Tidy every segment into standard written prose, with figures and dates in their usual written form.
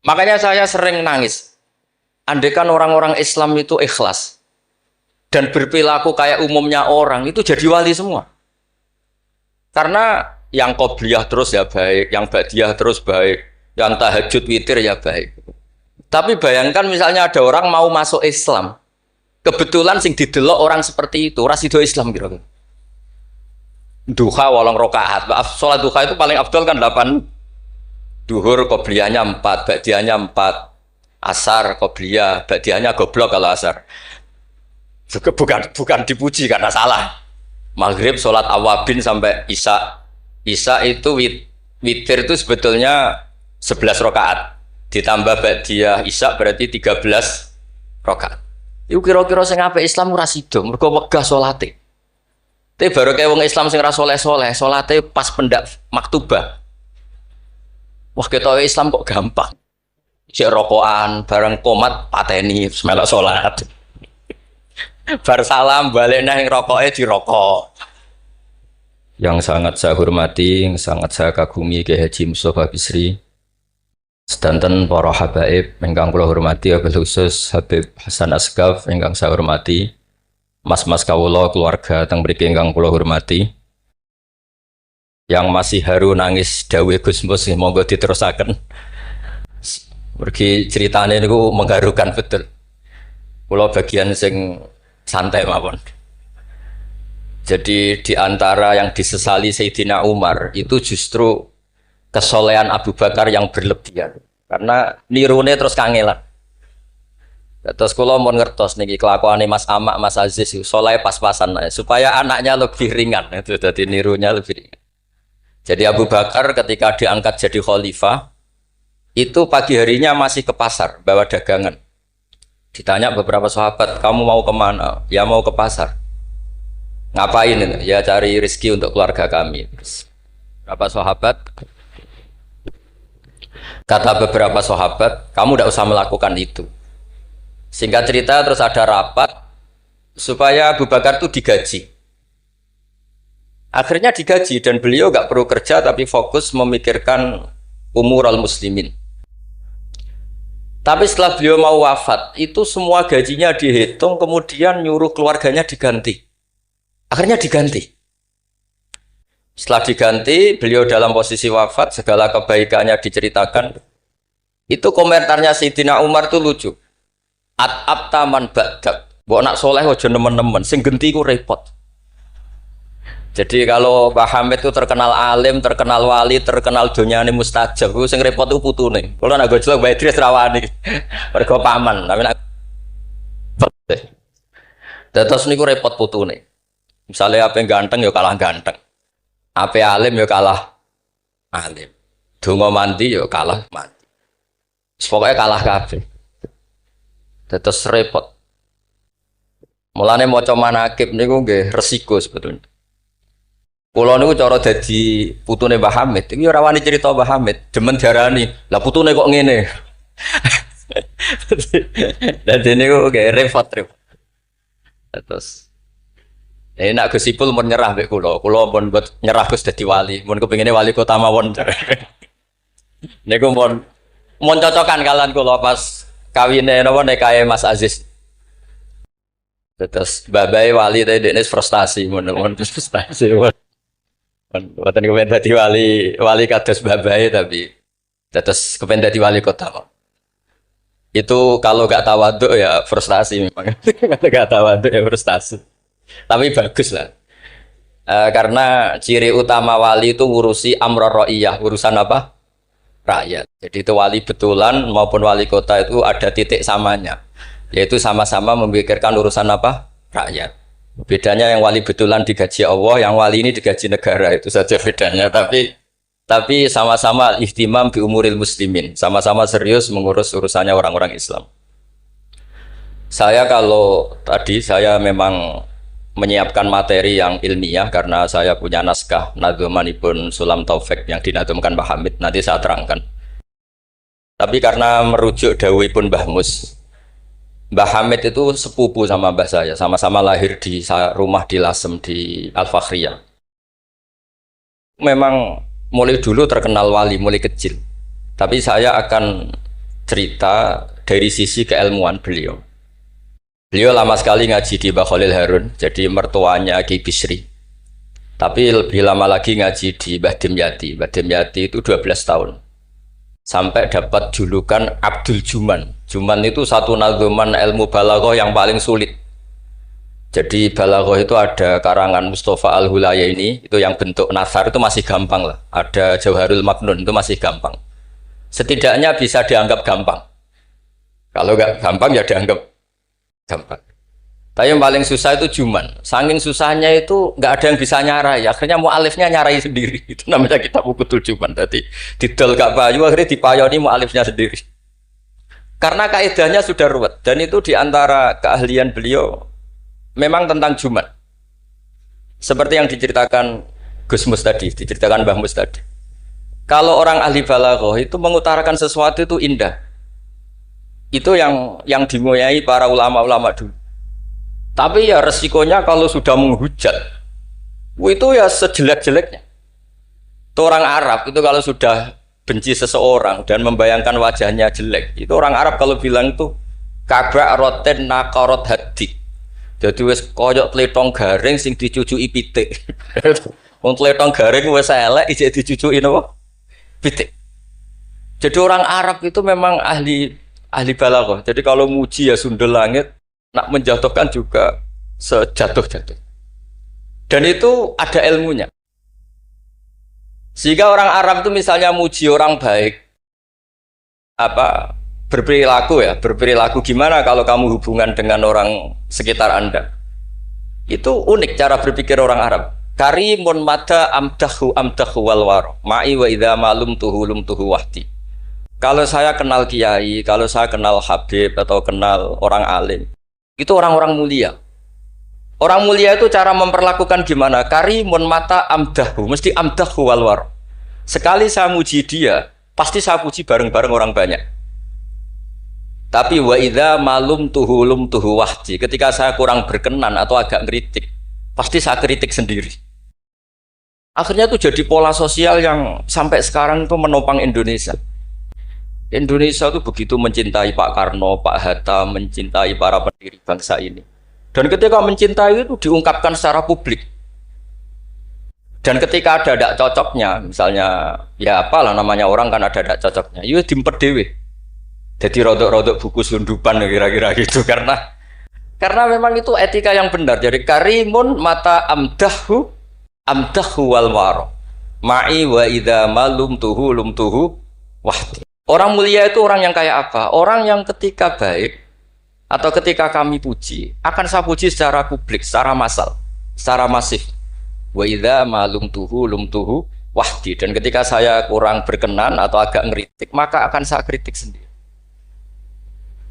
Makanya saya sering nangis. Andaikan orang-orang Islam itu ikhlas dan berperilaku kayak umumnya orang, itu jadi wali semua. Karena yang qobliyah terus ya baik, yang ba'diyah terus baik, yang tahajud witir ya baik. Tapi bayangkan misalnya ada orang mau masuk Islam, kebetulan sing didelok orang seperti itu, rasido Islam kira-kira. Duha 8 rakaat. Sholat duha itu paling afdol kan 8. Duhur qobliyahnya 4, ba'diyahnya 4. Asar qobliyah, ba'diyahnya goblok kalau asar. Bukan dipuji karena salah. Maghrib sholat awabin sampai isya. Isya itu witir itu sebetulnya 11 rakaat. Ditambah ba'diyah isya berarti 13 rakaat. Itu kira-kira sing apik Islam ora sida, mergo wegah salate. Tapi baru kayak wong Islam sing ra soleh-soleh, salate pas pendak maktubah. Wah, kita Islam kok gampang. Sik rokokan, bareng komat pateni melok salat. Bar salam balik nang rokoke dirokok. Yang sangat saya hormati, yang sangat saya kagumi Kiai Haji Mustofa Bisri. Sedanten para habaib ingkang kula hormati, wabil khusus Habib Hasan Asgaf ingkang saya hormati. Mas-mas kawula keluarga teng mriki ingkang kula hormati. Yang masih haru nangis dawuh Gus Mus monggo diterusaken. Mergi ceritane niku mengharukan betul. Kula bagian sing santai mawon. Jadi di antara yang disesali Sayyidina Umar itu justru kesolehan Abu Bakar yang berlebihan. Karena nirune terus kangelan. Terus kula mau ngertos niki kelakuane Mas Amak, Mas Aziz soleh pas-pasan supaya anaknya lebih ringan itu jadi nirunya lebih ringan. Jadi Abu Bakar ketika diangkat jadi khalifah itu pagi harinya masih ke pasar bawa dagangan. Ditanya beberapa sahabat, kamu mau kemana? Ya mau ke pasar. Ngapain itu? Ya cari rezeki untuk keluarga kami. Terus, beberapa sahabat kata beberapa sahabat, kamu tidak usah melakukan itu. Singkat cerita terus ada rapat supaya Abu Bakar itu digaji. Akhirnya digaji dan beliau nggak perlu kerja tapi fokus memikirkan umurul muslimin. Tapi setelah beliau mau wafat, itu semua gajinya dihitung, kemudian nyuruh keluarganya diganti. Akhirnya diganti. Setelah diganti, beliau dalam posisi wafat, segala kebaikannya diceritakan. Itu komentarnya Sayyidina Umar itu lucu. At-abta man ba'dak. Mbok nak soleh aja nemen-nemen, sing genti ku repot. Jadi kalau Pak Hamid itu terkenal alim, terkenal wali, terkenal donyane mustajab, itu sing repot itu putune. Kalau nak gojlok Mbak Idris rawani. Mergo paman, tapi nak terus niku repot putune. Misalnya apa yang ganteng ya kalah ganteng. Apa alim ya kalah alim. Donga mandi ya kalah mandi. Pokoknya kalah kabeh. Terus repot. Mulane maca manaqib niku nggih resiko sebetulnya. Kula niku cara dadi putune Mbah Hamid, iki ora wani cerita Mbah Hamid, demen diarani, lah putune kok ngene. Dadi niku nggih repot. Terus nak Gus Ipul mun nyerah mbek kula pun buat nyerah Gus dadi wali, mun kepengine wali kota mawon. Niku mun cocokan kalian kula pas kawine napa nikahe Mas Aziz. Terus babai wali tadi dekne frustasi mun frustasi. Buatan kepengen dadi wali kados babai tapi terus kepengen dadi wali kota. Itu kalau gak tawaduk ya frustasi memang. Kalau gak tawaduk ya frustasi. Tapi bagus lah. Karena ciri utama wali itu ngurusi amror ra'iyah, urusan apa? Rakyat. Jadi itu wali betulan maupun wali kota itu ada titik samanya. Yaitu sama-sama memikirkan urusan apa? Rakyat. Bedanya yang wali betulan digaji Allah, yang wali ini digaji negara, itu saja bedanya. Tapi sama-sama ihtimam bi umuril muslimin, sama-sama serius mengurus urusannya orang-orang Islam. Saya kalau tadi saya memang menyiapkan materi yang ilmiah karena saya punya naskah nadzumanipun Sulam Taufik yang dinadzumkan Mbah Hamid, nanti saya terangkan. Tapi karena merujuk dawuhipun Mbah Mus, Mbah Hamid itu sepupu sama mbah saya, sama-sama lahir di rumah di Lasem di Al-Fakhriyah. Memang mulai dulu terkenal wali, mulai kecil. Tapi saya akan cerita dari sisi keilmuan beliau. Beliau lama sekali ngaji di Mbah Khalil Harun, jadi mertuanya Ki Bisri. Tapi lebih lama lagi ngaji di Mbah Dimyati. Mbah Dimyati itu 12 tahun. Sampai dapat julukan Abdul Juman. Juman itu satu nadzuman ilmu balaghah yang paling sulit. Jadi balaghah itu ada karangan Mustafa Al-Hulayaini, itu yang bentuk nasar itu masih gampang lah. Ada Jauharul Maknun itu masih gampang. Setidaknya bisa dianggap gampang. Kalau nggak gampang ya dianggap gampang. Tapi yang paling susah itu Juman. Saking susahnya itu nggak ada yang bisa nyarai. Akhirnya mu'alifnya nyarai sendiri. Itu namanya kitab Ukutul Juman. Jadi didol gak payu, akhirnya dipayoni mu'alifnya sendiri. Karena kaidahnya sudah ruwet. Dan itu diantara keahlian beliau memang tentang Juman. Seperti yang diceritakan Gus Mus tadi, diceritakan Mbah Mus tadi. Kalau orang ahli balaghah itu mengutarakan sesuatu itu indah. Itu yang dimulai para ulama-ulama dulu. Tapi ya resikonya kalau sudah menghujat, itu ya sejelek-jeleknya. Itu orang Arab itu kalau sudah benci seseorang dan membayangkan wajahnya jelek, itu orang Arab kalau bilang itu kabak roten nakarot hadi. Jadi wes koyok tletong garing sing dicucuki pitik. Wong tletong garing wes elek ijek dicucuki napa? Pitik. Jadi orang Arab itu memang ahli balaghah. Jadi kalau muji ya sundel langit, nak menjatuhkan juga sejatuh-jatuh. Dan itu ada ilmunya. Sehingga orang Arab itu misalnya muji orang baik, berperilaku gimana kalau kamu hubungan dengan orang sekitar Anda. Itu unik cara berpikir orang Arab. Karimun mata amdahu wal waro ma'i wa idza malum tuhu wahdi. Kalau saya kenal kiai, kalau saya kenal habib atau kenal orang alim, itu orang-orang mulia. Orang mulia itu cara memperlakukan gimana? Karimun mata amdahu, mesti amdahu wal waro. Sekali saya muji dia, pasti saya puji bareng-bareng orang banyak. Tapi wa idza malum tuhu wahdi, ketika saya kurang berkenan atau agak ngeritik, pasti saya kritik sendiri. Akhirnya itu jadi pola sosial yang sampai sekarang itu menopang Indonesia. Indonesia itu begitu mencintai Pak Karno, Pak Hatta, mencintai para pendiri bangsa ini. Dan ketika mencintai itu diungkapkan secara publik. Dan ketika ada tidak cocoknya, misalnya ya apalah namanya orang kan ada tidak cocoknya, ya dimpet dewe. Jadi rodok-rodok buku sundupan kira-kira gitu karena memang itu etika yang benar. Jadi karimun mata amdahu wal waro ma'i wa idza malum tuhu wahdi. Orang mulia itu orang yang kayak apa? Orang yang ketika baik atau ketika kami puji, akan saya puji secara publik, secara massal, secara masif. Wa idza malum tuhu wahdi. Dan ketika saya kurang berkenan atau agak ngeritik, maka akan saya kritik sendiri.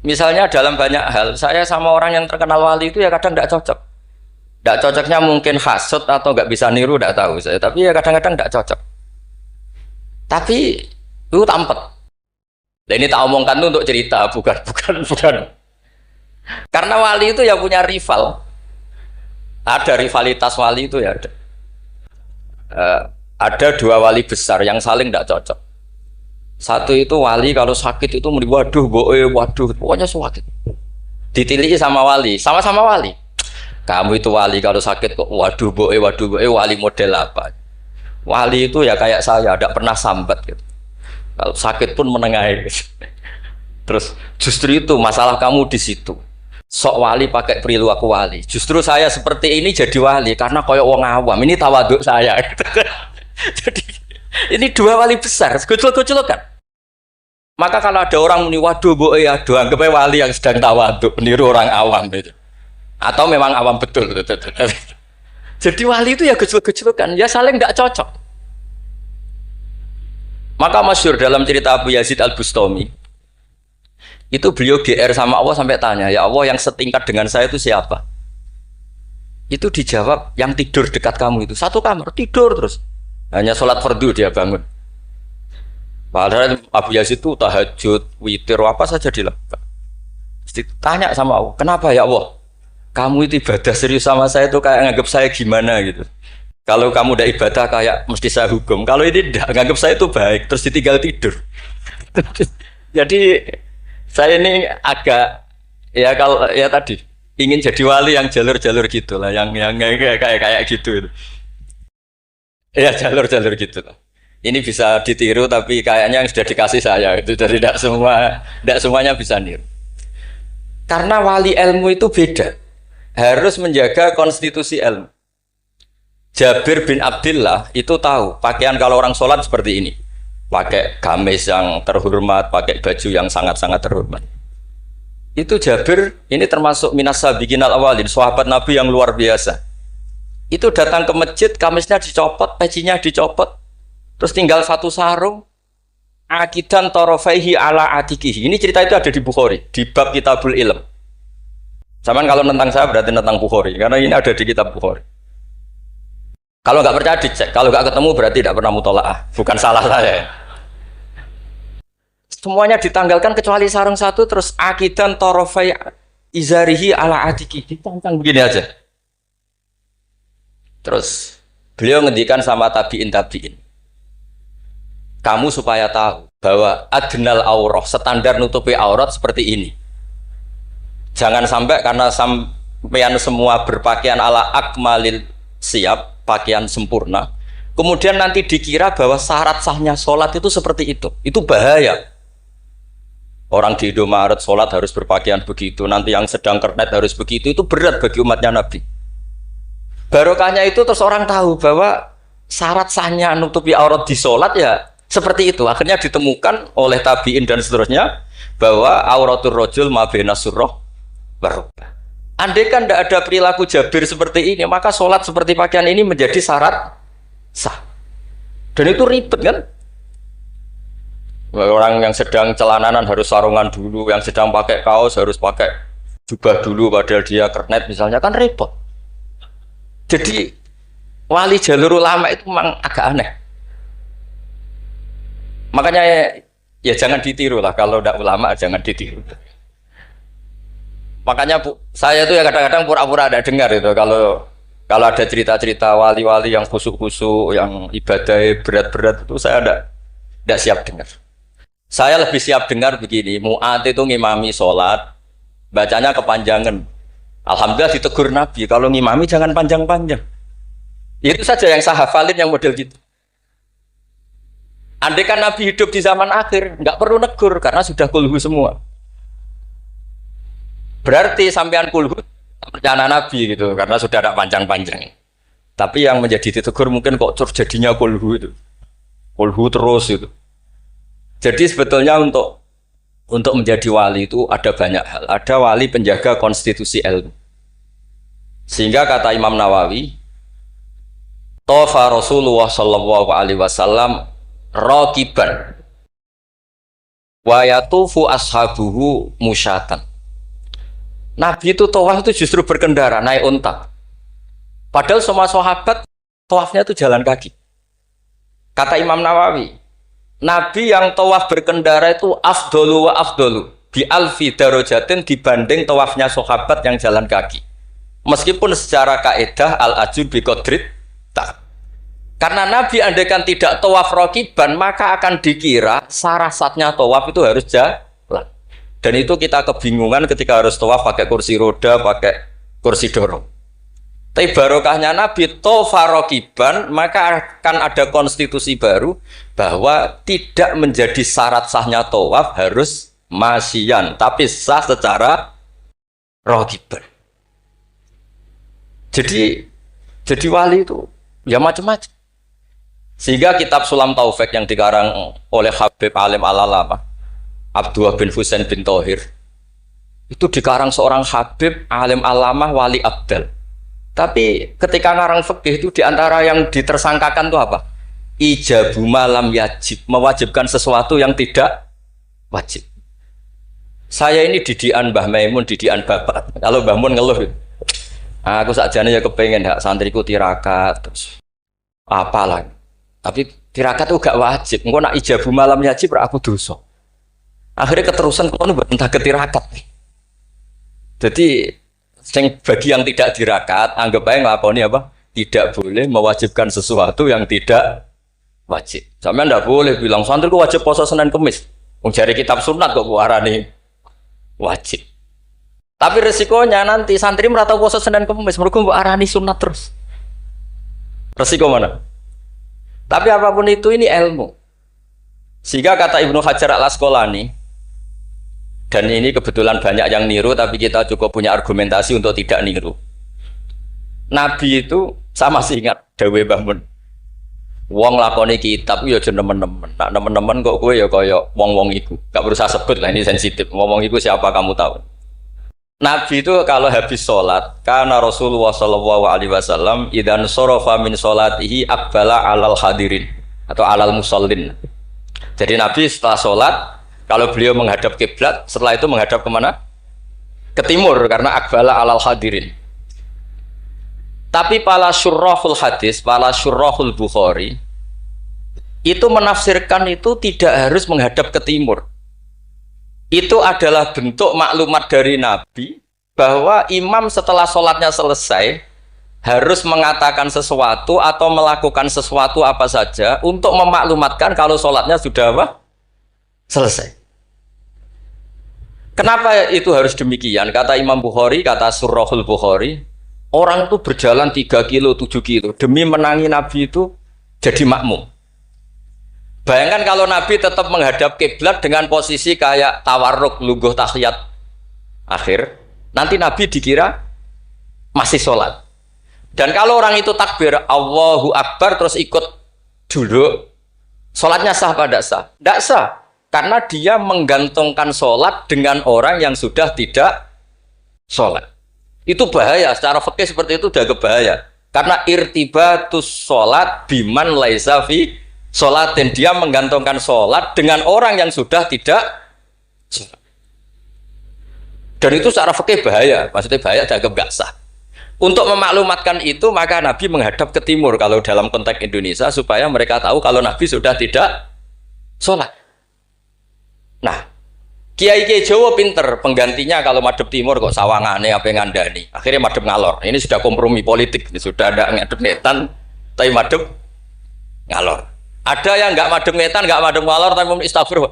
Misalnya dalam banyak hal, saya sama orang yang terkenal wali itu ya kadang tidak cocok. Tidak cocoknya mungkin hasut atau nggak bisa niru, tidak tahu saya. Tapi ya kadang-kadang tidak cocok. Tapi itu tampet. Dan ini tak omongkan itu untuk cerita, bukan. Karena wali itu ya punya rival. Ada rivalitas wali itu ya ada. Ada dua wali besar yang saling tidak cocok. Satu itu wali kalau sakit itu waduh, pokoknya sakit. Ditiliki sama wali, sama-sama wali. Kamu itu wali kalau sakit kok waduh, wali model apa? Wali itu ya kayak saya, tidak pernah sambat gitu. Kalau sakit pun menengahi. Terus justru itu masalah kamu di situ. Sok wali pakai perilaku wali. Justru saya seperti ini jadi wali karena koyok wong awam. Ini tawaduk saya. Jadi ini dua wali besar. Gocol-gocol kan. Maka kalau ada orang muni waduh aduh anggapnya wali yang sedang tawaduk meniru orang awam gitu. Atau memang awam betul. Jadi wali itu ya gocol-gocol kan. Ya saling tidak cocok. Maka masyhur dalam cerita Abu Yazid Al-Bustami, itu beliau GR sama Allah sampai tanya, ya Allah yang setingkat dengan saya itu siapa? Itu dijawab yang tidur dekat kamu itu, satu kamar tidur terus, hanya sholat fardu dia bangun. Padahal Abu Yazid itu tahajud, witir, apa saja dilakukan. Tanya sama Allah, kenapa ya Allah? Kamu itu ibadah serius sama saya itu kayak nganggap saya gimana gitu. Kalau kamu udah ibadah kayak mesti saya hukum. Kalau ini tidak, nganggap saya itu baik, terus ditinggal tidur. Jadi Saya ini agak ya kalau ya tadi ingin jadi wali yang jalur-jalur gitulah, yang kayak gitu itu. Ya jalur-jalur gitu lah. Ini bisa ditiru tapi kayaknya yang sudah dikasih saya itu jadi tidak semuanya bisa niru. Karena wali ilmu itu beda, harus menjaga konstitusi ilmu. Jabir bin Abdullah itu tahu pakaian kalau orang sholat seperti ini, pakai gamis yang terhormat, pakai baju yang sangat-sangat terhormat. Itu Jabir ini termasuk minas sabiqin al awalin, sahabat Nabi yang luar biasa. Itu datang ke masjid, gamisnya dicopot, pecinya dicopot, terus tinggal satu sarung, akidan torofaihi ala atikihi. Ini cerita itu ada di Bukhari, di bab Kitabul Ilm. Zaman kalau tentang saya berarti tentang Bukhari, karena ini ada di kitab Bukhari. Kalau nggak percaya dicek, kalau nggak ketemu berarti tidak pernah mutolaah, bukan salah saya. Semuanya ditanggalkan kecuali sarung satu, terus akidan torofai izarihi ala atikihi, ditangkang begini aja. Terus beliau ngendikan sama tabiin, kamu supaya tahu bahwa adnal aurah, standar nutupi aurat seperti ini. Jangan sampai karena sampean semua berpakaian ala akmalil siap, pakaian sempurna, kemudian nanti dikira bahwa syarat sahnya sholat itu seperti itu bahaya. Orang di Indomaret sholat harus berpakaian begitu, nanti yang sedang kernet harus begitu, itu berat bagi umatnya Nabi. Barokahnya itu terus orang tahu bahwa syarat sahnya nutupi aurat di sholat ya seperti itu. Akhirnya ditemukan oleh tabiin dan seterusnya bahwa auratul rajul ma baina surrah barokah. Andai kan tidak ada perilaku Jabir seperti ini, maka sholat seperti pakaian ini menjadi syarat sah. Dan itu ribet kan? Orang yang sedang celananan harus sarungan dulu, yang sedang pakai kaos harus pakai jubah dulu, padahal dia kernet misalnya, kan repot. Jadi wali jalur ulama itu memang agak aneh. Makanya ya jangan ditiru lah, kalau tidak ulama jangan ditiru. Makanya saya itu ya kadang-kadang pura-pura ada dengar itu kalau ada cerita-cerita wali-wali yang khusuk-khusuk, yang ibadah berat-berat itu saya tidak siap dengar. Saya lebih siap dengar begini, Mu'ad itu ngimami sholat, bacanya kepanjangan. Alhamdulillah ditegur Nabi, kalau ngimami jangan panjang-panjang. Itu saja yang saya hafalin yang model gitu. Andai kan Nabi hidup di zaman akhir, nggak perlu negur karena sudah kulhu semua. Berarti sampean kulhu rencana Nabi gitu, karena sudah ada panjang-panjang. Tapi yang menjadi ditegur mungkin kok jadinya kulhu itu, kulhu terus itu. Jadi sebetulnya untuk menjadi wali itu ada banyak hal. Ada wali penjaga konstitusi ilmu. Sehingga kata Imam Nawawi, Tofa Rasulullah Sallallahu Alaihi Wasallam raqiban wa yatufu ashabuhu musyatan. Nabi itu tawaf itu justru berkendara, naik unta. Padahal semua sahabat tawafnya itu jalan kaki. Kata Imam Nawawi, Nabi yang tawaf berkendara itu afdolu wa afdolu bi alfi darajatin dibanding tawafnya sahabat yang jalan kaki. Meskipun secara kaidah al-ajur bi qadrit tak. Karena Nabi andaikan tidak tawaf raqiban, maka akan dikira syarat-syaratnya tawaf itu harus jalan. Dan itu kita kebingungan ketika harus tawaf pakai kursi roda, pakai kursi dorong. Tapi barokahnya Nabi tawaf raqiban, maka akan ada konstitusi baru bahwa tidak menjadi syarat sahnya tawaf harus masyian, tapi sah secara raqiban. Jadi wali itu ya macam-macam. Sehingga kitab Sulam Taufik yang dikarang oleh Habib Alim Al-Alamah Abdullah bin Husain bin Thohir itu dikarang seorang Habib Alim Alamah wali abdal. Tapi ketika ngarang fikih itu diantara yang ditersangkakan itu apa? Ijabu malam yajib, mewajibkan sesuatu yang tidak wajib. Saya ini didian Mbah Maimun, didian bapak. Kalau Mbah Mun ngeluh gitu. Aku sakjane ya kepengen hak santriku tirakat terus apalah. Tapi tirakat itu gak wajib. Engko nak ijabu malam yajib ra aku dosa. Akhirnya keterusan kono mboten tak tirakat. Jadi bagi yang tidak tirakat anggap aja nglakoni apa? Tidak boleh mewajibkan sesuatu yang tidak wajib. Sampeyan ndak boleh bilang santriku wajib puasa Senin Kamis. Wong jare kitab sunat kok arani wajib. Tapi resikonya nanti santri merata puasa Senin Kamis, mereka mbok arani sunat terus. Resiko mana? Tapi apapun itu ini ilmu. Sehingga kata Ibnu Hajar Al-Asqalani, dan ini kebetulan banyak yang niru, tapi kita cukup punya argumentasi untuk tidak niru. Nabi itu sama sih ingat dawe Mbah Mun. Wong lakoni kitab ya aja nemen-nemen. Nak nemen-nemen kok kowe ya kaya wong-wong iku. Gak berusaha sebut lah, ini sensitif. Ngomong iku siapa kamu tahu. Nabi itu kalau habis sholat, karena Rasulullah Shallallahu Alaihi Wasallam idan sorofa min sholatihi akbala alal hadirin atau alal musallin. Jadi Nabi setelah sholat, kalau beliau menghadap kiblat, setelah itu menghadap kemana? Ke timur, karena akbala alal hadirin. Tapi para syurrahul hadis, para syurrahul Bukhari itu menafsirkan itu tidak harus menghadap ke timur. Itu adalah bentuk maklumat dari Nabi bahwa imam setelah sholatnya selesai harus mengatakan sesuatu atau melakukan sesuatu apa saja untuk memaklumatkan kalau sholatnya sudah apa? Selesai. Kenapa itu harus demikian? Kata Imam Bukhari, kata Surahul Bukhari, orang itu berjalan 3 kilo, 7 kilo demi menangi Nabi itu jadi makmum. Bayangkan kalau Nabi tetap menghadap kiblat dengan posisi kayak tawarruk, lungguh tahiyat akhir, nanti Nabi dikira masih sholat. Dan kalau orang itu takbir Allahu Akbar terus ikut duduk, sholatnya sah apa tidak sah? Tidak sah, karena dia menggantungkan sholat dengan orang yang sudah tidak sholat. Itu bahaya, secara fikih seperti itu udah kebahaya. Karena irtibatus sholat biman laisa fi sholat, dan dia menggantungkan sholat dengan orang yang sudah tidak sholat. Dan itu secara fikih bahaya, maksudnya bahaya dianggap gak sah. Untuk memaklumatkan itu maka Nabi menghadap ke timur kalau dalam konteks Indonesia, supaya mereka tahu kalau Nabi sudah tidak sholat. Nah, Kiai Jawa pinter, penggantinya kalau madhep timur kok sawangane apa ngandani, akhirnya madhep ngalor. Ini sudah kompromi politik, ini sudah ada ngadep netan tapi madhep ngalor. Ada yang nggak madem ngetan, nggak madem ngalor, tapi ngomong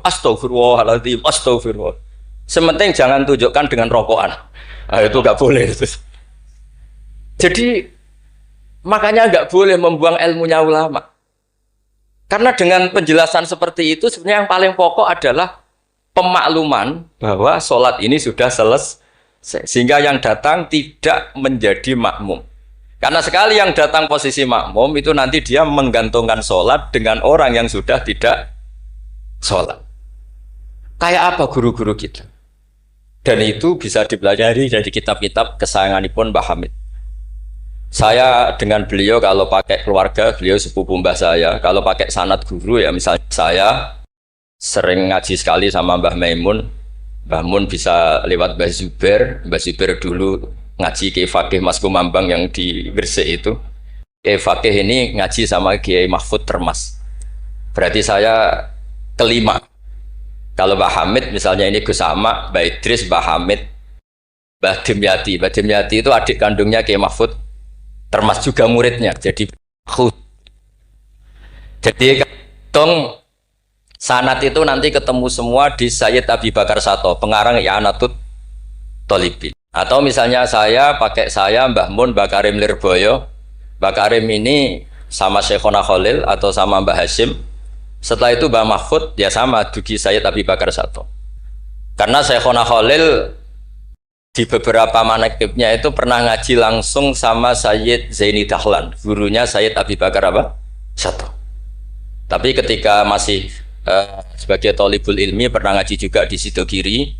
astagfirullahaladzim, astagfirullah. Sementing jangan tunjukkan dengan rokokan. Nah, itu nggak boleh. Jadi makanya nggak boleh membuang ilmunya ulama. Karena dengan penjelasan seperti itu sebenarnya yang paling pokok adalah pemakluman bahwa sholat ini sudah selesai, sehingga yang datang tidak menjadi makmum. Karena sekali yang datang posisi makmum itu nanti dia menggantungkan sholat dengan orang yang sudah tidak sholat. Kayak apa guru-guru kita? Dan itu bisa dipelajari dari kitab-kitab kesayanganipun Mbah Hamid. Saya dengan beliau kalau pakai keluarga, beliau sepupu mbah saya. Kalau pakai sanad guru ya misalnya saya sering ngaji sekali sama Mbah Maimun. Mbah Mun bisa lewat Mbah Zubair. Mbah Zubair dulu ngaji Kiai Fakih Mas Kumambang yang di Gresik itu. Kiai Fakih ini ngaji sama Kiai Mahfud Termas. Berarti saya kelima. Kalau Mbah Hamid misalnya ini Gus Sama, Mbah Idris, Mbah Hamid, Mbah Dimyati. Mbah Dimyati itu adik kandungnya Kiai Mahfud Termas, juga muridnya. Jadi hitung sanad itu nanti ketemu semua di Sayyid Abi Bakar Sato, pengarang I'anatul Thalibin. Atau misalnya saya pakai Mbah Mun, Mbah Karim Lirboyo. Mbah Karim ini sama Syekhona Khalil atau sama Mbah Hashim. Setelah itu Mbah Mahfud ya sama dugi Sayyid Abi Bakar Sato. Karena Syekhona Khalil di beberapa manaqibnya itu pernah ngaji langsung sama Sayyid Zaini Dahlan, gurunya Sayyid Abi Bakar apa? Sato. Tapi ketika masih sebagai thalibul ilmi pernah ngaji juga di Sidogiri.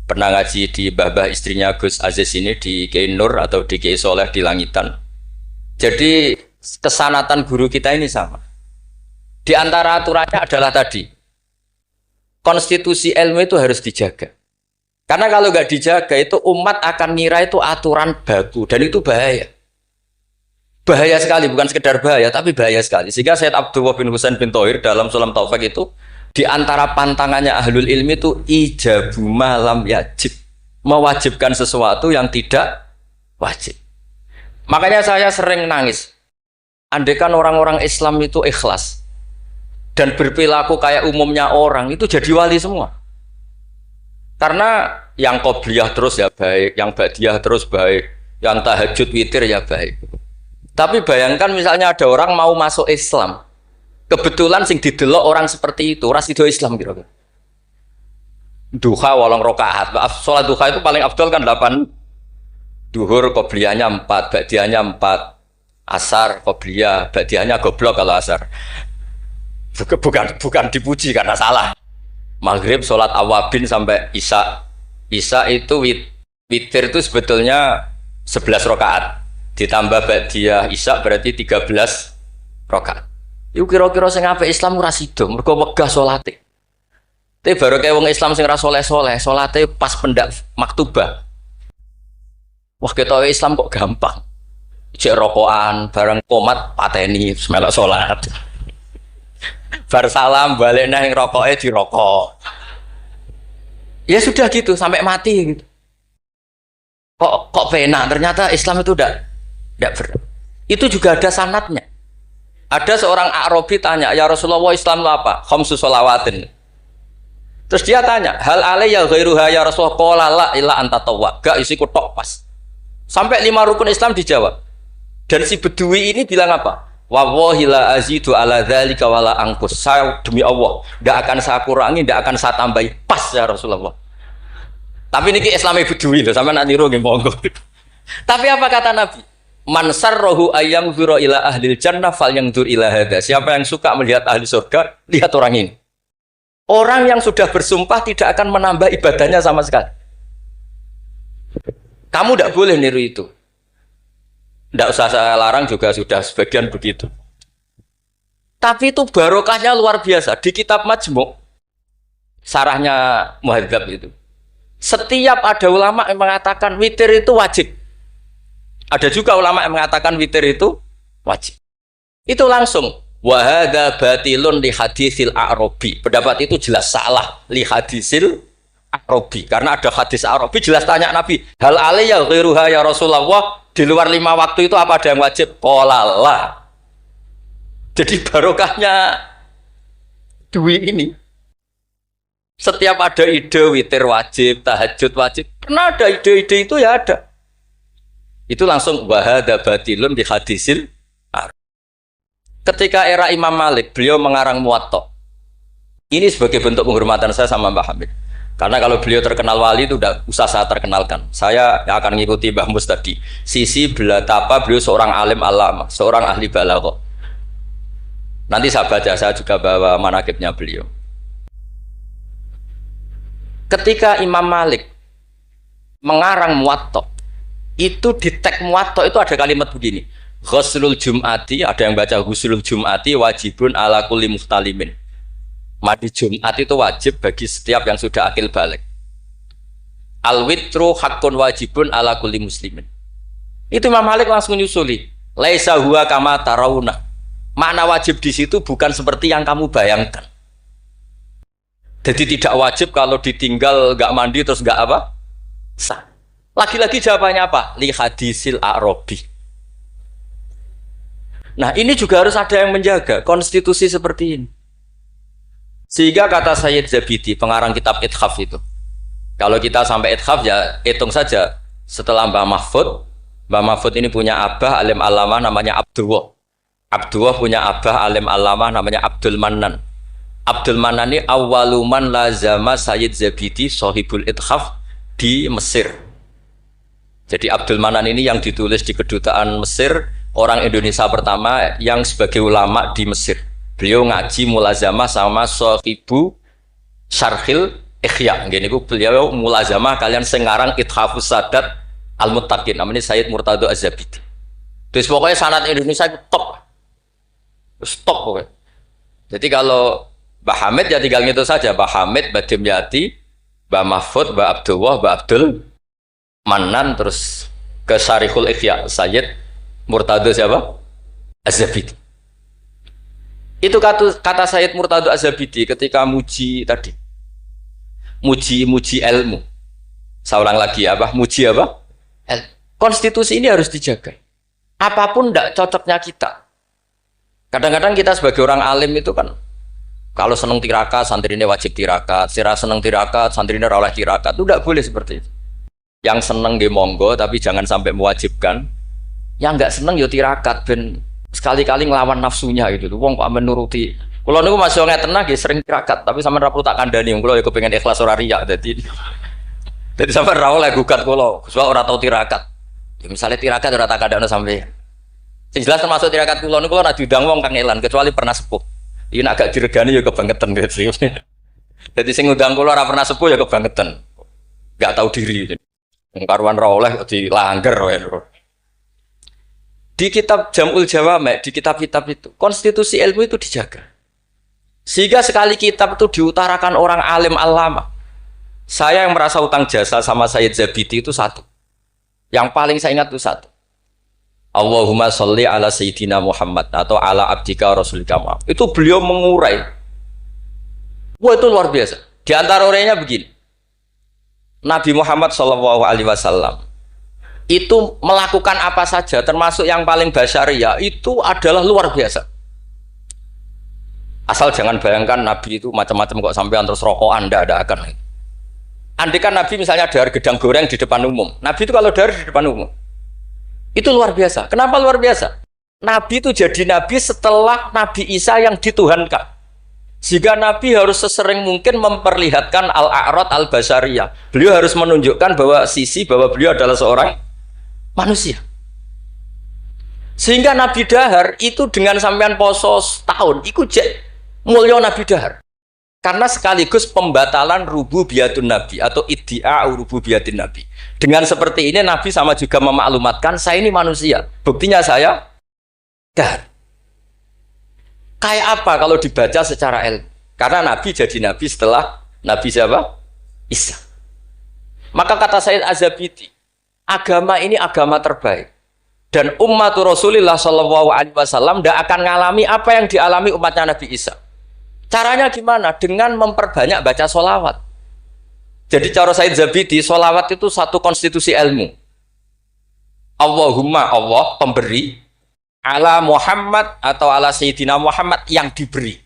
Pernah ngaji di babah istrinya Gus Aziz ini di Kiai Nur atau di Kiai Soleh di Langitan. Jadi kesanatan guru kita ini sama. Di antara aturannya adalah tadi, konstitusi ilmu itu harus dijaga. Karena kalau nggak dijaga itu umat akan ngira itu aturan baku, dan itu bahaya. Bahaya sekali, bukan sekedar bahaya, tapi bahaya sekali. Sehingga Sayyid Abdullah bin Husain bin Thohir dalam Sulam Taufik itu di antara pantangannya ahlul ilmi itu ijabu malam yajib, mewajibkan sesuatu yang tidak wajib. Makanya saya sering nangis. Andaikan orang-orang Islam itu ikhlas dan berperilaku kayak umumnya orang, itu jadi wali semua. Karena yang qobliyah terus ya baik, yang ba'diyah terus baik, yang tahajud witir ya baik. Tapi bayangkan misalnya ada orang mau masuk Islam, kebetulan sing didelok orang seperti itu, ora sida Islam kira-kira. Duha 8 rakaat. Salat duha itu paling afdal kan 8. Duhur qobliyahnya 4, ba'diyahnya 4. Asar qobliyah, ba'diyahnya goblok kalau asar. Bukan dipuji karena salah. Maghrib salat awabin sampai isya. Isya itu witir itu sebetulnya 11 rakaat. Ditambah ba'diyah isya berarti 13 rakaat. Iku kira-kira sing apik Islam ora sida, mergo wegah salate. Tapi baru kayak wong Islam sing ra saleh-saleh, salate pas pendak maktubah. Wah ketoke Islam kok gampang. Jek rokokan, bareng komat pateni melok salat. Bar salam balik nang rokoke dirokok. Ya sudah gitu sampai mati gitu. Kok penak, ternyata Islam itu tidak berat. Itu juga ada sanadnya. Ada seorang Arabi tanya, ya Rasulullah Islam itu apa? Khamsu sholawatin. Terus dia tanya, hal alayya ghairuha ya Rasulullah? Qala la illa anta tawwa. Gak isiku tok pas. Sampai 5 rukun Islam dijawab. Dan si Bedui ini bilang apa? Wallahi la azidu ala dzalika wala angkus. Saya demi Allah, tidak akan saya kurangi, tidak akan saya tambahi. Pas ya Rasulullah. Tapi ini Islamnya Bedui loh, sama nak niru nggih monggo. Tapi apa kata Nabi? Man sarrahu ayyam dzura ila ahlil jannah falyangdzur ila hadza. Siapa yang suka melihat ahli surga, lihat orang ini. Orang yang sudah bersumpah tidak akan menambah ibadahnya sama sekali. Kamu tidak boleh niru itu. Tidak usah saya larang juga sudah sebagian begitu. Tapi itu barokahnya luar biasa. Di kitab Majmu' sarahnya Muhadzab itu. Setiap ada ulama yang mengatakan witir itu wajib. Ada juga ulama yang mengatakan witir itu wajib. Itu langsung wa hadza batilun li hadisil a'rabi. Pendapat itu jelas salah li hadisil a'rabi. Karena ada hadis A'rabi jelas tanya Nabi, hal alayya ghairuha ya Rasulullah? Di luar 5 waktu itu apa ada yang wajib? Qala la. Jadi barokahnya Dwi ini. Setiap ada ide witir wajib, tahajud wajib, pernah ada ide-ide itu ya ada. Itu langsung wahada batilun bi hadisil. Ketika era Imam Malik, beliau mengarang Muwatta. Ini sebagai bentuk penghormatan saya sama Mbah Hamid. Karena kalau beliau terkenal wali itu udah usah saya perkenalkan. Saya akan mengikuti Mbah Mus tadi. Sisi betapa beliau seorang alim alama, seorang ahli balaghah. Nanti saya baca, saya juga bawa manaqibnya beliau. Ketika Imam Malik mengarang Muwatta, itu di teks Muwatta itu ada kalimat begini. Ghuslul Jum'ati, ada yang baca Ghuslul Jum'ati wajibun ala kulli muhtalimin. Mandi Jumat itu wajib bagi setiap yang sudah akil balik. Al-witru haqqun wajibun ala kulli muslimin. Itu Imam Malik langsung nyusuli. Laisa huwa kama tarawna. Makna wajib di situ bukan seperti yang kamu bayangkan. Jadi tidak wajib kalau ditinggal nggak mandi terus nggak apa? Sah. Lagi-lagi jawabannya apa? Li hadisil a'rabi. Nah ini juga harus ada yang menjaga konstitusi seperti ini. Sehingga kata Sayyid Zabidi, pengarang kitab Ithaf itu, kalau kita sampai Ithaf ya hitung saja setelah Mbah Mahfud ini punya abah alim alama namanya Abdullah. Abdullah punya abah alim alama namanya Abdul Mannan. Abdul Mannan ini awaluman lazama Sayyid Zabidi Sohibul Ithaf di Mesir. Jadi Abdul Mannan ini yang ditulis di kedutaan Mesir, orang Indonesia pertama yang sebagai ulama di Mesir. Beliau ngaji mulazamah sama Sohibu Syarhil Ikhya. Gini beliau mulazamah kalian sengarang Ithafus Sadat Al-Muttaqin. Namanya Sayyid Murtado Az-Zabidi. Terus pokoknya sanad Indonesia itu top. Stop pokoknya. Jadi kalau Mbah Hamid ya tinggal gitu saja. Mbah Hamid, Mbah Dimyati, Mbah Mahfud, Mbah Abdullah, Mbah Abdul Manan, terus ke Syarihul Ikhya Sayyid Murtado siapa? Az-Zabidi. Itu kata Sayyid Murtado Az-Zabidi ketika muji tadi. Muji ilmu. Saya ulang lagi apa? Muji apa? Konstitusi ini harus dijaga. Apapun tidak cocoknya kita. Kadang-kadang kita sebagai orang alim itu kan Kalau seneng tirakat, santrinya wajib tirakat. Sira seneng tirakat, santrinya ora oleh tirakat. Itu tidak boleh seperti itu. Yang seneng nggih monggo, tapi jangan sampai mewajibkan. Yang nggak seneng yo tirakat ben sekali-kali ngelawan nafsunya gitu. Wong kok menuruti. Kalau niku masih ngeten nggih sering tirakat, tapi sampean ra perlu tak kandhani. Kulo ya kepengin ikhlas ora riya dadi. Dadi sampean ra oleh gugat kulo, soal ora tau tirakat. Ya misalnya tirakat ora tak kandhani sampean. Sing jelas termasuk tirakat kulo niku ora diundang wong kang elan kecuali pernah sepuh. Iki nek agak diregani ya kebangetan gitu. Jadi sing ngundang kula ora pernah sepuh ya kebangetan. Enggak tahu diri. Karuan ra oleh dilanggar wae. Di kitab Jam'ul Jawami', di kitab-kitab itu, konstitusi ilmu itu dijaga. Sehingga sekali kitab itu diutarakan orang alim alama. Saya yang merasa utang jasa sama Sayyid Zabidi itu satu. Yang paling saya ingat itu satu. Allahumma sholli ala Sayyidina Muhammad atau ala abdika rasulika Muhammad. Itu beliau mengurai. Wah itu luar biasa. Di antara urainya begini. Nabi Muhammad SAW itu melakukan apa saja termasuk yang paling basyariah itu adalah luar biasa. Asal jangan bayangkan Nabi itu macam-macam kok sampai terus rokokan ada akan. Andai kan Nabi misalnya dahar gedang goreng di depan umum. Nabi itu kalau dahar di depan umum. Itu luar biasa. Kenapa luar biasa? Nabi itu jadi Nabi setelah Nabi Isa yang dituhankan. Sehingga Nabi harus sesering mungkin memperlihatkan al-a'rad al-basariyah. Beliau harus menunjukkan bahwa beliau adalah seorang manusia. Sehingga Nabi dahar itu dengan sampean poso setahun, itu mulya Nabi dahar. Karena sekaligus pembatalan rububiyatun Nabi atau iddi'a'u rububiyatin Nabi. Dengan seperti ini Nabi sama juga memaklumatkan saya ini manusia. Buktinya saya dahar. Kayak apa kalau dibaca secara ilmu? Karena Nabi jadi Nabi setelah Nabi siapa? Isa. Maka kata Sayyid Az-Zabidi, agama ini agama terbaik. Dan umat Rasulullah SAW tidak akan mengalami apa yang dialami umatnya Nabi Isa. Caranya gimana? Dengan memperbanyak baca sholawat. Jadi cara Sayyid Zabidi, sholawat itu satu konstitusi ilmu. Allahumma Allah pemberi, ala Muhammad atau ala Sayyidina Muhammad yang diberi.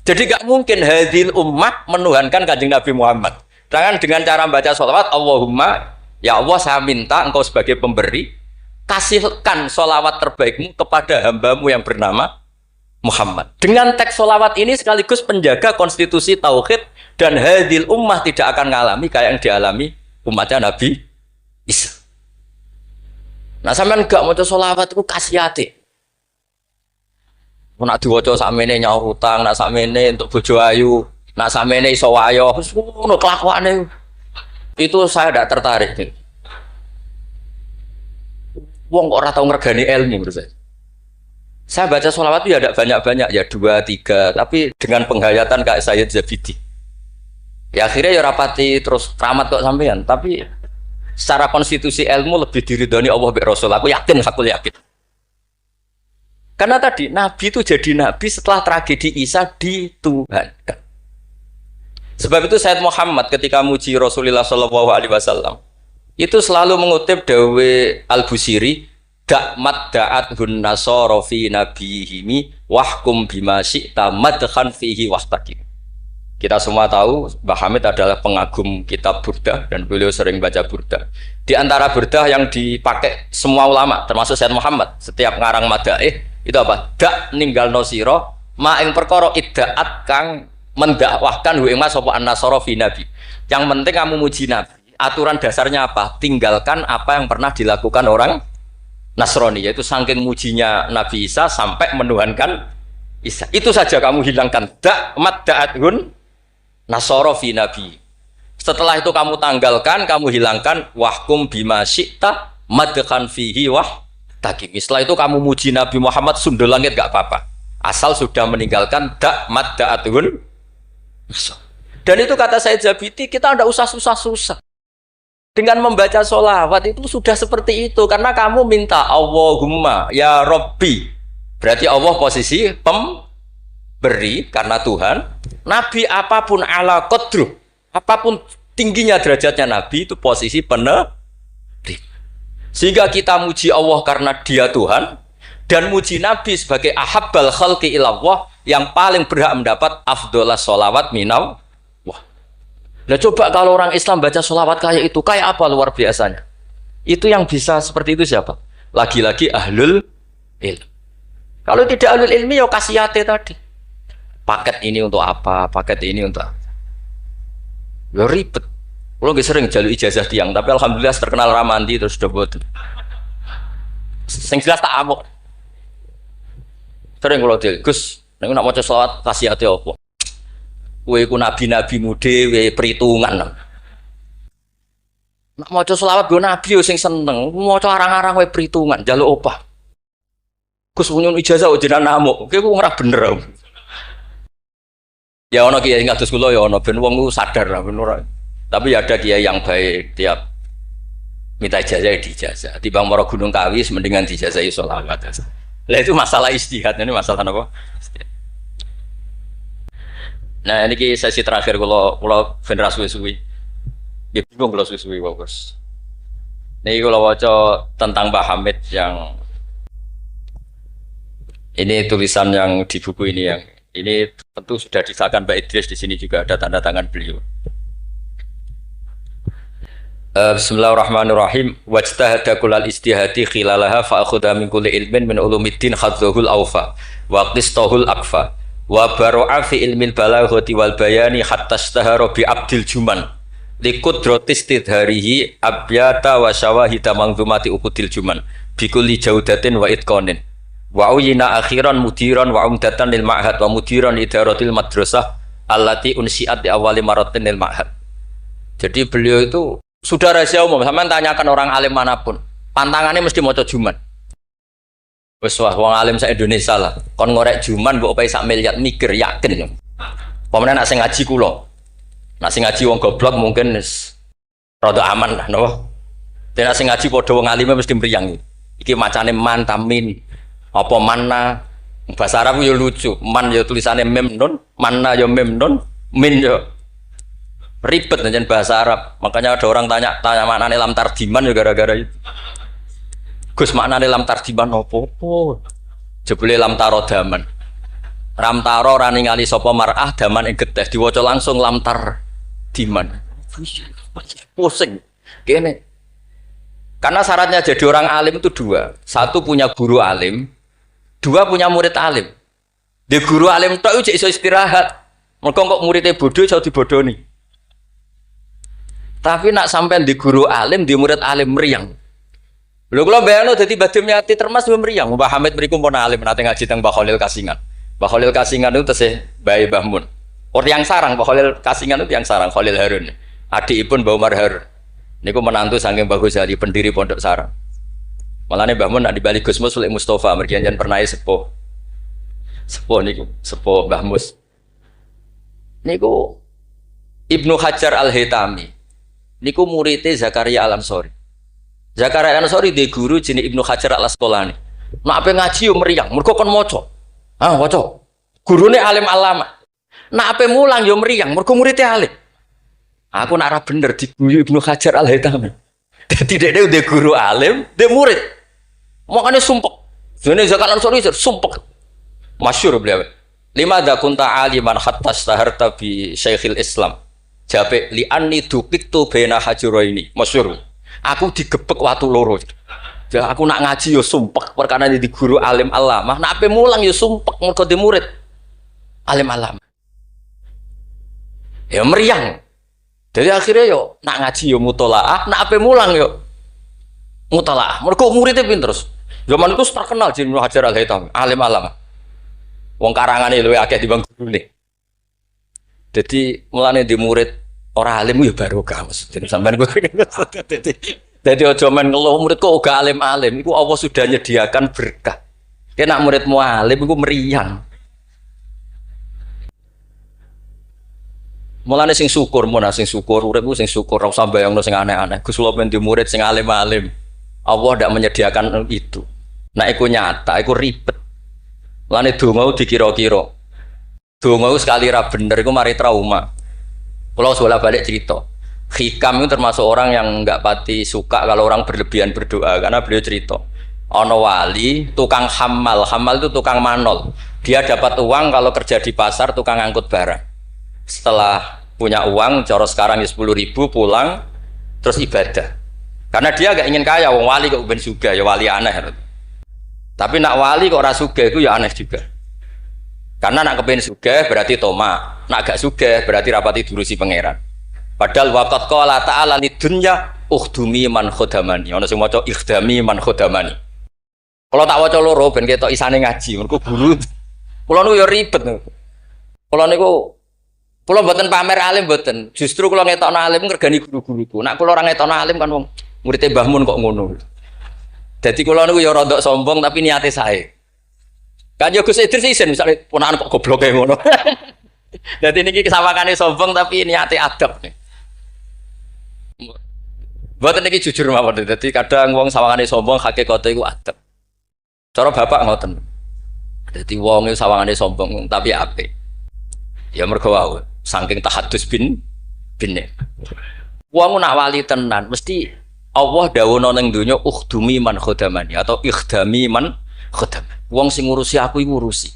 Jadi gak mungkin hadil ummah menuhankan kanjeng Nabi Muhammad. Dengan cara membaca sholawat, Allahumma, ya Allah saya minta engkau sebagai pemberi, kasihkan sholawat terbaikmu kepada hambamu yang bernama Muhammad. Dengan teks sholawat ini sekaligus penjaga konstitusi tauhid dan hadil ummah tidak akan mengalami kayak yang dialami umatnya Nabi Isa. Nah sampean gak maca sholawat itu kasihati. Nak diwaca sakmene nyaur utang, nak sakmene untuk bojo ayu, nak sakmene iso wayo, wis ngono kelakuane. Itu saya tidak tertarik. Wong kok ora tau ngregani ilmu menurut saya. Saya baca sholawat itu ya tidak banyak-banyak, ya 2, 3, tapi dengan penghayatan kayak Sayyid Zabidi. Ya akhirnya ya rapati terus keramat kok sampean, tapi secara konstitusi ilmu lebih diridhoni Allah bi Rasul. Aku yakin. Karena tadi Nabi itu jadi Nabi setelah tragedi Isa dituhankan. Sebab itu Sayyid Muhammad ketika muji Rasulullah SAW itu selalu mengutip dawe Al-Busiri, Da'mat da'at hun nasara fi nabihimi wahkum bima syi'ta madkhan fihi wastaqim. Kita semua tahu Mbah Hamid adalah pengagum kitab Burdah dan beliau sering baca Burdah. Di antara Burdah yang dipakai semua ulama termasuk Sayyid Muhammad setiap ngarang madaih itu apa? Dak ninggal nosiro ma ing perkara iddaat kang mendakwahkan hu ing mas sapa an-nasara fi nabi. Yang penting kamu muji Nabi. Aturan dasarnya apa? Tinggalkan apa yang pernah dilakukan orang Nasrani, yaitu saking mujinya Nabi Isa sampai menuhankan Isa. Itu saja kamu hilangkan. Da'mat da'athun nasara fi nabi. Setelah itu kamu tanggalkan, kamu hilangkan wahkum bima syi'ta madkhan fihi wahtakim. Setelah itu kamu muji Nabi Muhammad sundul langit gak apa-apa. Asal sudah meninggalkan da'mat da'athun. Dan itu kata Sayyid Zabidi, kita tidak usah susah-susah. Dengan membaca sholawat itu sudah seperti itu. Karena kamu minta Allahumma ya Rabbi. Berarti Allah posisi pemberi karena Tuhan. Nabi apapun ala qadru, apapun tingginya derajatnya Nabi itu posisi penerima. Sehingga kita muji Allah karena dia Tuhan. Dan muji Nabi sebagai ahabbal khalqi ilallah yang paling berhak mendapat afdholas sholawat minal. Wah. Nah coba kalau orang Islam baca sholawat kayak itu, kayak apa luar biasanya? Itu yang bisa seperti itu siapa? Lagi-lagi ahlul ilm. Kalau tidak ahlul ilmi ya kasiyate tadi. Paket ini untuk apa? Paket ini untuk apa? Ya ribet. Kalau nggak sering jalur ijazah tiang, tapi alhamdulillah terkenal ramanti terus udah buat. Sing jelas tak amuk. Sering kalau dia, Gus, nek nak maca selawat kasiyate apa? Kowe iku nabi-nabimu dhewe perhitungan. Nak maca selawat go nabi yo sing seneng, maca arang-arang kowe perhitungan, njaluk opah. Gus punyun ijazah jenengan namuk, kowe ku ora bener. Ya ono kiai ngatus kula ya ono ben wong ku sadar lah ben ora. Tapi ya ada kiai yang baik tiap minta ijazah ya dijazah. Timbang mara Gunung Kawi mendingan dijazahi sholawat. Lah itu masalah istihad, ini masalah apa? Nah ini sesi terakhir kalau vendra suwi-suwi. Dia bingung kalau suwi-suwi bagus. Ini kalau baca tentang Mbah Hamid yang ini tulisan yang di buku ini yang ini tentu sudah disahkan Mbak Idris, di sini juga ada tanda tangan beliau. Bismillahirrahmanirrahim. Wajtahada kullal istihadi khilalaha fa akhudha min kulli ilmin min ulumiddin khadzuhul awfa wa qistahul akfa wa baro'a fi ilmil balaghati wal bayani hatta istahara bi abdil juman liqudratis tidharihi abyata wa syawahida manzumati ukudil juman bi kulli jaudatin wa itqanin wa uyina akhiran mudiran wa umdatan lil ma'had wa mudiran idaratil madrasah allati unsiat di awali maratin lil ma'had. Jadi beliau itu sudah rahasia umum, sampean tanyakan orang alim manapun, pantangannya mesti maca juman. Wes wah wong alim sak Indonesia lah, kon ngorek juman mbok opae sak miliar mikir yakin. Pemene nak sing ngaji kula. Nak sing ngaji wong goblok mungkin wis rada aman lah napa. Tapi nak sing ngaji padha wong alime mesti mriyang. Iki macane man tamin. Apa manna? Bahasa Arab yo lucu. Man yo tulisannya mem nun, manna yo mem nun, min yo ribet dengan bahasa Arab. Makanya ada orang tanya maknane lam tardiman ya gara-gara itu. Gus maknane lam tardiman opo? Jebule lam tarodaman. Ram taro ora ningali sapa mar'ah daman ing getih diwaca langsung lam tardiman. Pusing. Kene. Karena syaratnya jadi orang alim itu dua. Satu punya guru alim, dua punya murid alim. Di guru alim tok iso istirahat. Mergo kok muridnya bodoh iso dibodoni. Tapi nak sampai di guru alim, di murid alim meriang. Lho kula bayangno dadi badhe nyati termas meriang. Mbah Hamid mriku pun alim nate ngaji teng Mbah Khalil Kasingan. Mbah Khalil Kasingan itu tesih Bae Mbah Mun. Orang yang sarang Mbah Khalil Kasingan itu yang sarang Khalil Harun. Adikipun Mbah Umar Harun. Niku menantu saking Mbah Ghazali pendiri Pondok Sarang. Malane Mbah Mun nak dibali Gus Mus Sulik Mustofa mergi jan pernah sepuh. Sepuh niku, sepuh Mbah Mus. Niku Ibnu Hajar Al-Haytami. Niku muridnya Zakaria Al-Ansori. Zakaria Al-Ansori di guru jenis Ibnu Hajar Al-Asqalani. Nak ape ngaji yo meriang, mergo kon maca. Ah, waca. Gurune alim alama. Nak ape mulang yo meriang, mergo muridnya alim. Aku nak ora bener diguyu Ibnu Hajar Al-Haytami. Dadi dhekne udah guru alim, dhe murid. Makane sumpek. Dene Zakaria Al-Ansori sumpek. Masyhur beliau. Lima da kunta aliman hatta staharta bi Syekhil Islam. Jape li anni dukiktu bena hajuraini masyhur. Aku digebek watu loro. Ya aku nak ngaji yo sumpek perkara di guru alim alamah. Nak ape mulang yo sumpek mergo di murid alim alamah. Ya meriang. Jadi akhirnya yo nak ngaji yo mutolaah, nak ape mulang yo mutolaah. Mergo muridnya pinter terus. Zaman itu terkenal Ibnu Hajar Al-Haytami, alim alamah. Wong karangane luwih akeh dibanding gurune. Jadi mulane di murid orang alim ya barokah maksudnya sampean gue. Jadi aja men ngeluh murid kok gak alim-alim, iku Allah sudah nyediakan berkah. Kena muridmu alim iku meriang. Mulane sing syukur sing syukur uripku sing syukur ora usah bayangno sing aneh-aneh. Gus kula men di murid sing alim-alim. Allah ndak menyediakan itu. Nah iku nyata, iku ribet. Mulane donga dikira-kira. Donga sekali ra bener iku mari trauma. Kalau bolak balik cerita, Hikam itu termasuk orang yang nggak pati suka kalau orang berlebihan berdoa karena beliau cerita, ono wali tukang hamal itu tukang manol. Dia dapat uang kalau kerja di pasar tukang angkut barang. Setelah punya uang, coro sekarang ya 10.000 pulang, terus ibadah. Karena dia gak ingin kaya, wong wali kok ben sugih, ya wali aneh. Tapi nak wali kok ora sugih itu ya aneh juga. Karena nak kepen sugih berarti toma, nak gak sugih berarti rapati durusi pangeran. Padahal waqat qala ta'ala lidunya ukhdumi man khodamani. Ana sing maca ikhdami man khodamani. Kalau tak waca loro ben ketok isane ngaji, mergo guru. Kula niku ya ribet. Kula niku mboten pamer alim mboten. Justru kula ngetokno alim ngregani guru-guruku. Nek kula ora ngetokno alim kan wong murid Mbah Mun kok ngono. Dadi kula niku ya rada sombong tapi niate sae. Kan yo Gus Idris isin misale ponakan kok gobloke ngono. Dadi niki kesawakane sombong tapi niate adab. Mboten niki jujur mawon. Dadi kadang wong sawangane sombong hakikate iku adab. Cara bapak ngoten. Dadi wong iku sawangane sombong tapi apik. Ya mergo wae saking tahadus bin. Wong nak wali tenan mesti Allah dawuhna ning donya ukhdumi man khodamani atau ikhdami man khodam. Wong sing ngurusi aku iku ngurusi.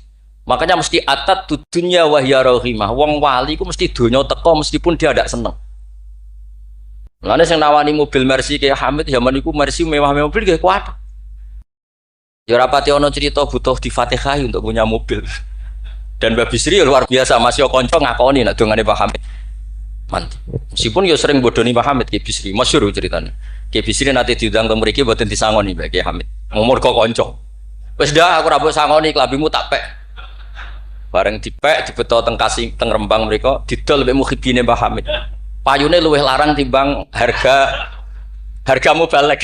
Makanya mesti atat dunya wa hiya rahimah. Wong wali iku mesti donya teko meskipun dia ndak seneng. Lane sing nawani mobil Mercy kayak Hamid zaman iku Mercy mewah-mewah mobil nggih kuat. Ya rapati ana cerita butuh difatihai untuk punya mobil. Dan Mbak Bisri luar biasa masih konco ngakoni nak dongane Pak Hamid. Mantap. Meskipun ya sering bodoni Pak Hamid Ki Bisri, masyhur ceritanya. Ki Bisri nanti diundang teng mriki mboten disangoni Mbak Ki Hamid. Umur kok konco. Wis dah aku ra mbok sangoni klambimu tak pek. Bareng dipek dibeto teng Kasing teng Rembang mriko didol mbek mukhibine Pak Hamid. Payune luwih larang timbang hargamu balik.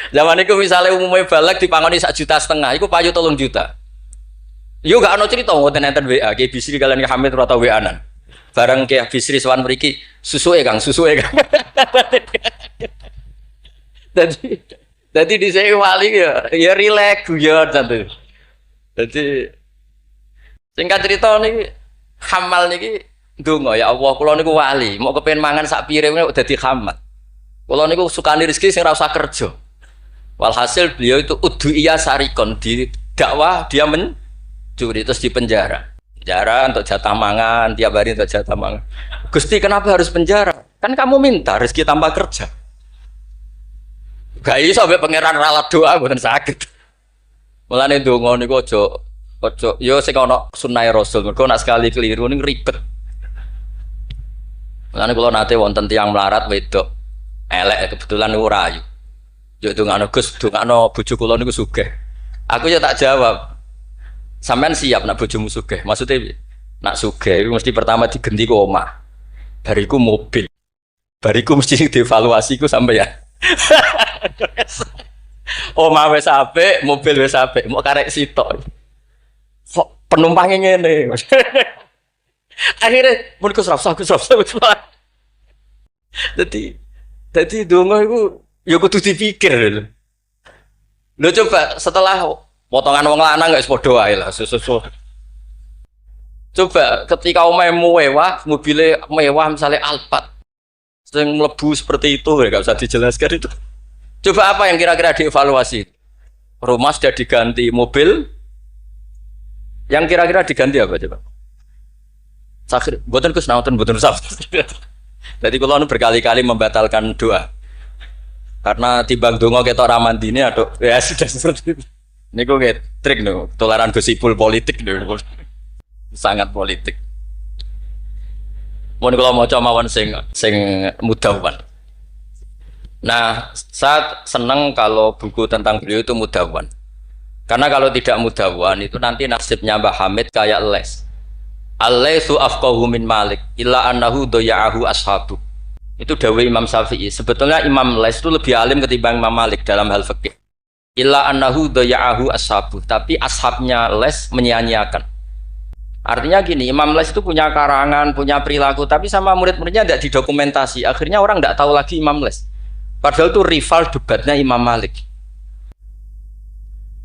Zaman itu misalnya umumnya balik dipangoni 1,5 juta, itu payu 3 juta. Yo gak ada cerita ngoten-ngoten WA, kayak Bisri kalian Hamid atau WA-nan. Bareng kayak Bisri sowan mriki, susuke Kang. Jadi di sini wali ya relax guyon santai. Jadi singkat cerita nih hamal niki ndonga ya Allah kula niku wali, mau kepen mangan sak piring dadi khamat. Kula niku sukani rezeki sing ora usah kerja. Walhasil beliau itu iya sarikon di dakwah dia mencuri terus di penjara untuk jatah mangan tiap hari untuk jatah mangan. Gusti kenapa harus penjara? Kan kamu minta rezeki tanpa kerja. Gak iso sampai pangeran ralat doa mboten sakit. Mulane ndonga niku aja yo sing ana sunah Rasul mergo nek sekali keliru niku ribet. Mulane kula nate wonten tiyang melarat wedok elek kebetulan niku rayu. Yo dongano Gus, dongano bojo kula niku sugih. Aku ya tak jawab. Sampean siap nak bojomu sugih? Maksudnya nak sugih mesti pertama digenti ku omah. Bariku mobil. Bariku mesti dievaluasi ku sampean. Omah wis apik, mobil wis apik, mau karek sitok. Kok penumpangnya ngene. Akhirnya mun Gus Rafsah. Dadi donga iku ya kudu dipikir lho. Lho coba setelah potongan wong lanang gak padha wae lah susu. Coba ketika omahmu mewah, mobilnya mewah misalnya Alphard sing mlebu seperti itu gak usah dijelaskan itu. Coba apa yang kira-kira dievaluasi? Rumah sudah diganti, mobil yang kira-kira diganti apa coba? Sakhir, mboten Gus nauten mboten usah. Jadi kula berkali-kali membatalkan doa. Karena timbang donga ketok ra mandine aduh ya sudah seperti itu. Niku nggih trik no, toleran gosipul politik lho. Sangat politik. Mun kula maca mawon sing mudawwan. Nah, saya senang kalau buku tentang beliau itu mudawwan. Karena kalau tidak mudawwan itu nanti nasibnya Mbah Hamid kayak les. Al-laitsu afqahu min Malik illa annahu daya'ahu ashabu. Itu dawai Imam Syafi'i. Sebetulnya Imam Les itu lebih alim ketimbang Imam Malik dalam hal fikih. Illa annahu daya'ahu ashabu. Tapi ashabnya Les menyia-nyiakan. Artinya gini, Imam Les itu punya karangan, punya perilaku, tapi sama murid-muridnya tidak didokumentasi. Akhirnya orang tidak tahu lagi Imam Les. Padahal itu rival debatnya Imam Malik.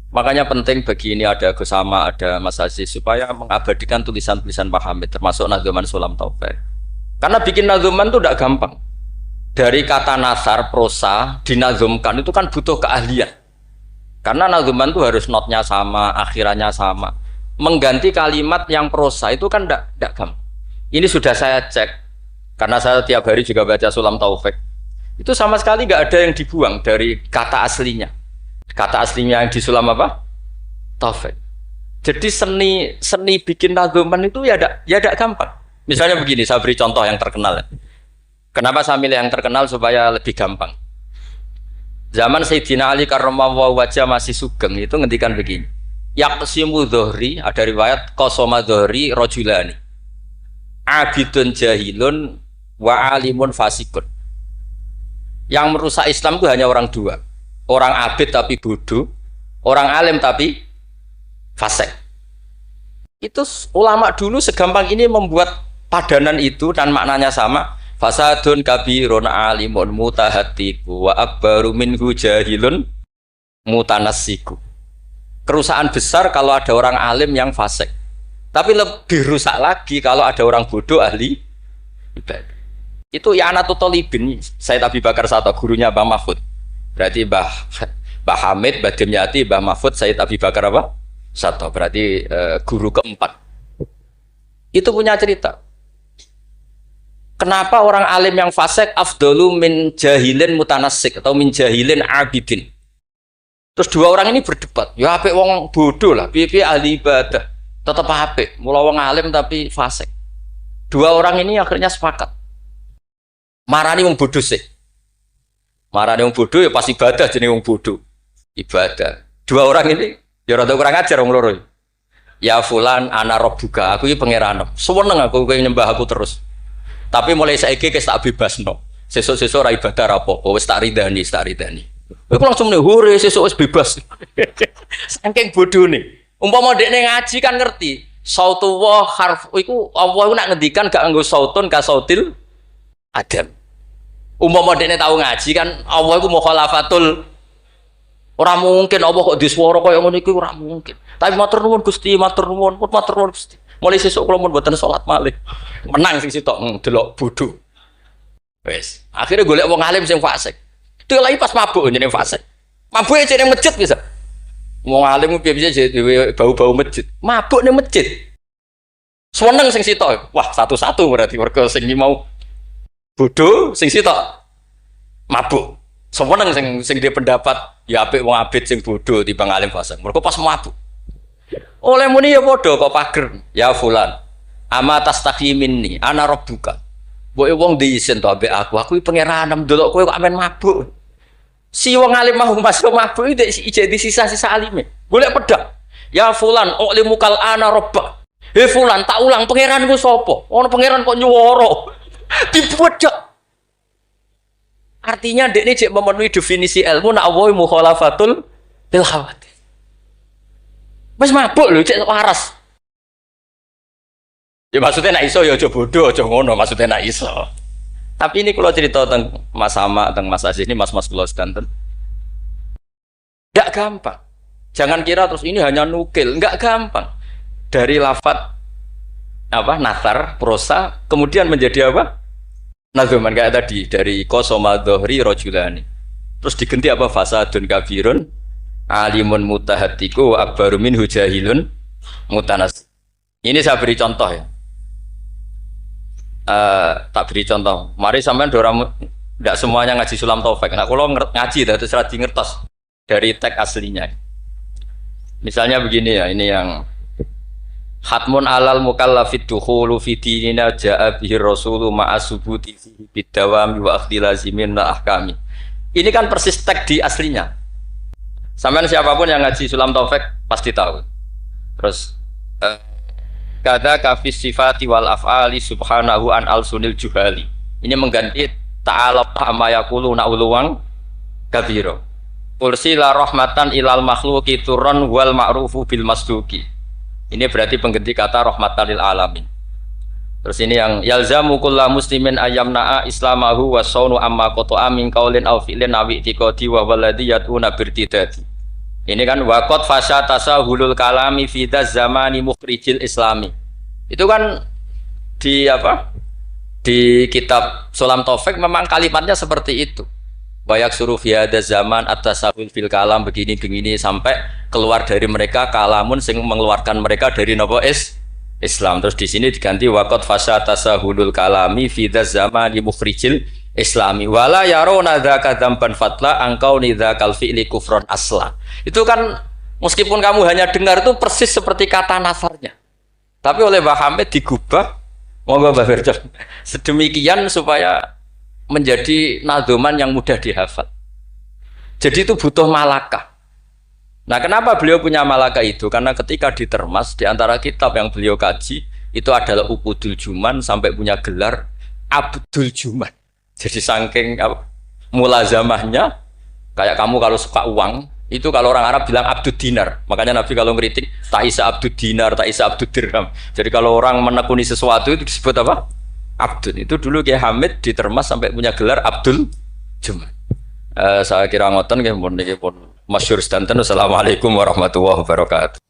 Makanya penting bagi ini ada Gus Sama, ada Mas Aziz supaya mengabadikan tulisan-tulisan Pak Hamid termasuk Nadzuman Sulam Taufik. Karena bikin nadzuman itu tidak gampang. Dari kata nasar, prosa, dinazumkan itu kan butuh keahlian. Karena nadzuman itu harus notnya sama, akhirannya sama. Mengganti kalimat yang prosa itu kan tidak gampang. Ini sudah saya cek karena saya tiap hari juga baca Sulam Taufik. Itu sama sekali nggak ada yang dibuang dari kata aslinya. Kata aslinya yang di Sulam apa? Taufik. Jadi seni bikin nadzuman itu ya tidak gampang. Misalnya begini, saya beri contoh yang terkenal. Kenapa saya milih yang terkenal supaya lebih gampang? Zaman Sayyidina Ali karramallahu wajah masih sugeng itu ngendikan begini. Yaqsimu dhuhri, ada riwayat qasama dhuhri rajulani. Abidun jahilun wa alimun fasikun. Yang merusak Islam itu hanya orang dua. Orang abid tapi bodoh, orang alim tapi fasik. Itu ulama dulu segampang ini membuat padanan itu dan maknanya sama. Fasadun kabirun alimun mutahatiku wa akbaru minhu jahilun mutanassiku. Kerusakan besar kalau ada orang alim yang fasik. Tapi lebih rusak lagi kalau ada orang bodoh ahli ibadah. Itu I'anatul Thalibin, Said Abi Bakar Sato, gurunya Mbah Mahfud. Berarti Mbah Hamid, Mbah Dimyati, Mbah Mahfud, Said Abi Bakar apa? Sato. Berarti guru keempat. Itu punya cerita. Kenapa orang alim yang fasik afdalu min jahilin mutanassik atau min jahilin abidin? Terus dua orang ini berdebat. Ya apik wong bodoh lah, piye ahli ibadah. Tetap apik, mula wong alim tapi fasik. Dua orang ini akhirnya sepakat. Marani wong bodoh sih. Marani wong bodoh ya pasti ibadah jenenge wong bodoh. Ibadah. Dua orang ini ya rada kurang ajar wong loro. Ya fulan ana rabbuka, aku iki pangeran. Seneng aku kowe nyembah aku terus. Tapi mulai saiki wis tak bebasno. Sesuk-sesuk ora ibadah apa-apa, wis tak ridani. Aku langsung nih, hore sesuk wis bebas. Saking bodone. Umpama dekne ngaji kan ngerti. Sautu wa harf iku Allah nak ngendikan gak nganggo sautun ka sautil adam. Umpama dekne tau ngaji kan Allah iku mukhalafatul. Ora mungkin Allah kok diswara kaya ngono iki ora mungkin. Tapi matur nuwun Gusti, matur nuwun Gusti. Mulai sesuk kula mun mboten salat malih. Menang sing sitok delok bodho. Wis, akhirnya golek wong alim sing fasik. Delok pas mabuk jenenge fasik. Mabuke jenenge masjid bisa. Wong alim piye-piye dhewe bau-bau masjid. Mabuk ning masjid. Seneng sing sitok. Wah, satu-satu berarti mergo sing mau bodho sing sitok mabuk. Seneng sing dia pendapat ya apik wong abid sing bodho timbang alim fasik. Mergo pas mabuk. Oleh muni ya padha kok pager. Ya fulan. Ama tastaqi minni ana rabbuka. Mbok wong diisin to ambek aku iki pangeran ndelok kowe kok amen mabuk. Si wong alim mau masuk mabuk iki jadi sisa-sisa alime. Golek pedang. Ya fulan ulimukal ana rabbak. He fulan tak ulang pangeranku sapa? Ono pangeran kok nyuwara. Dibedhek. Artinya dekne cek memenuhi definisi ilmu nak wa mukhalafatul lil khawatir. Wis mabuk lho cek waras. Ya maksudnya nak iso ya aja bodoh, aja ngono maksudnya nak iso. Tapi ini kalau cerita tentang Mas Sama, tentang Mas Aziz ini mas-mas kula sedanten. Enggak gampang. Jangan kira terus ini hanya nukil, enggak gampang. Dari lafadz apa? Nathar, prosa, kemudian menjadi apa? Nadzuman kayak tadi dari qasama dhuhri rajulani. Terus diganti apa? Fasadun kabirun alimun mutahatiku akbaru minhu jahilun mutanas. Ini saya beri contoh ya. Tak beri contoh. Mari sampean dorang tidak semuanya ngaji Sulam Taufik. Nah, kalau ngaji terus radi ngertos dari teks aslinya. Misalnya begini ya, ini yang hatmun alal mukallafid dukhulu fi dinina ja'a bihi rasulu ma'asubuti fihi bidawami wa akhdhi lazimin la ahkami. Ini kan persis teks di aslinya. Sampean siapapun yang ngaji Sulam Taufik pasti tahu. Terus kada kafis sifati wal af'ali subhanahu an al-sunil juhali. Ini mengganti ta'ala amma yaqulu na'uluwang kabiro. Ursila rahmatan ilal makhluqi turran wal ma'rufu bil masduki. Ini berarti pengganti kata rahmatan lil alamin. Terus ini yang yalzamu kullu muslimin ayyamna'a islamahu wa saunu amma qata'a min qaulin aw fi'lin aw i'tiqadi wa walladhi yatuna birtidati. Ini kan waqad fasya tasahulul kalami fi zamani mukhrijil islami. Itu kan di apa? Di kitab Sulam Taufik memang kalimatnya seperti itu. Wayak suruh ada zaman atas fil kalam begini sampai keluar dari mereka kalamun sing mengeluarkan mereka dari nopo Islam. Terus di sini diganti wakot fasa tasahulul kalami fidaz zaman di mukhrijil islami wala yarona dzaka dzamban fatla angkau nidzakal fi'li kufron asla. Itu kan meskipun kamu hanya dengar itu persis seperti kata nasarnya. Tapi oleh Mbah Hamid digubah, monggo Mbah Firdaus, sedemikian supaya menjadi nadoman yang mudah dihafal. Jadi itu butuh malakah. Nah, kenapa beliau punya malakah itu? Karena ketika ditermas di antara kitab yang beliau kaji itu adalah Uqudul Juman sampai punya gelar Abdul Juman. Jadi saking mulazamahnya kayak kamu kalau suka uang itu kalau orang Arab bilang Abdul Dinar. Makanya Nabi kalau ngeritik Ta'isa Abdul Dinar, Ta'isa Abdul Dirham. Jadi kalau orang menekuni sesuatu itu disebut apa? Abdul. Itu dulu Kiai Hamid ditermas sampai punya gelar Abdul Juman. Saya kira ngoten nggih pun masyhur sedanten. Assalamualaikum warahmatullahi wabarakatuh.